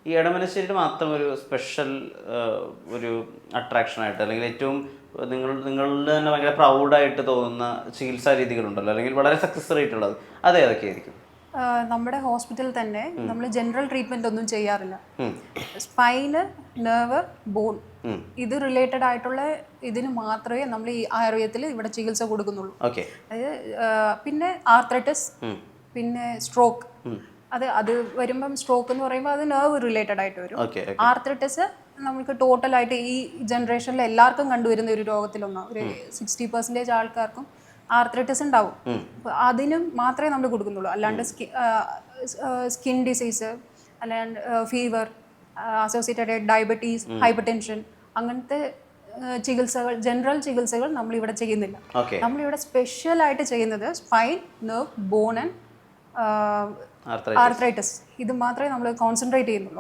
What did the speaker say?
ഈ എടമനശ്ശേരിയുടെ മാത്രം ഒരു സ്പെഷ്യൽ ഒരു അട്രാക്ഷനായിട്ട് അല്ലെങ്കിൽ ഏറ്റവും നിങ്ങളുടെ തന്നെ ഭയങ്കര പ്രൗഡായിട്ട് തോന്നുന്ന ചികിത്സാ രീതികളുണ്ടല്ലോ, അല്ലെങ്കിൽ വളരെ സക്സസ് റേറ്റ് ഉള്ളത്, അത് ഏതൊക്കെയായിരിക്കും? നമ്മുടെ ഹോസ്പിറ്റലിൽ തന്നെ നമ്മൾ ജനറൽ ട്രീറ്റ്മെന്റ് ഒന്നും ചെയ്യാറില്ല. സ്പൈന്, നെർവ്, ബോൺ ഇത് റിലേറ്റഡ് ആയിട്ടുള്ള ഇതിന് മാത്രമേ നമ്മൾ ഈ ആയുർവേദത്തിൽ ഇവിടെ ചികിത്സ കൊടുക്കുന്നുള്ളൂ. അതായത് പിന്നെ ആർത്രൈറ്റിസ്, പിന്നെ സ്ട്രോക്ക്, അത് വരുമ്പം സ്ട്രോക്ക് എന്ന് പറയുമ്പോൾ അത് നെർവ് റിലേറ്റഡ് ആയിട്ട് വരും. ആർത്രൈറ്റിസ് നമുക്ക് ടോട്ടലായിട്ട് ഈ ജനറേഷനിൽ എല്ലാവർക്കും കണ്ടുവരുന്ന ഒരു രോഗത്തിലൊന്നാണ്. ഒരു 60% ആൾക്കാർക്കും ആർത്രൈറ്റിസ് ഉണ്ടാവും. അപ്പോൾ അതിനും മാത്രമേ നമ്മൾ കൊടുക്കുന്നുള്ളൂ. അല്ലാണ്ട് സ്കിൻ ഡിസീസ്, അല്ലാണ്ട് fever associated diabetes, hypertension, അങ്ങനത്തെ ചികിത്സകൾ, ജനറൽ ചികിത്സകൾ നമ്മളിവിടെ ചെയ്യുന്നില്ല. നമ്മളിവിടെ സ്പെഷ്യലായിട്ട് ചെയ്യുന്നത് spine, nerve, bone and arthritis. ഇത് മാത്രമേ നമ്മൾ കോൺസെൻട്രേറ്റ് ചെയ്യുന്നുള്ളൂ.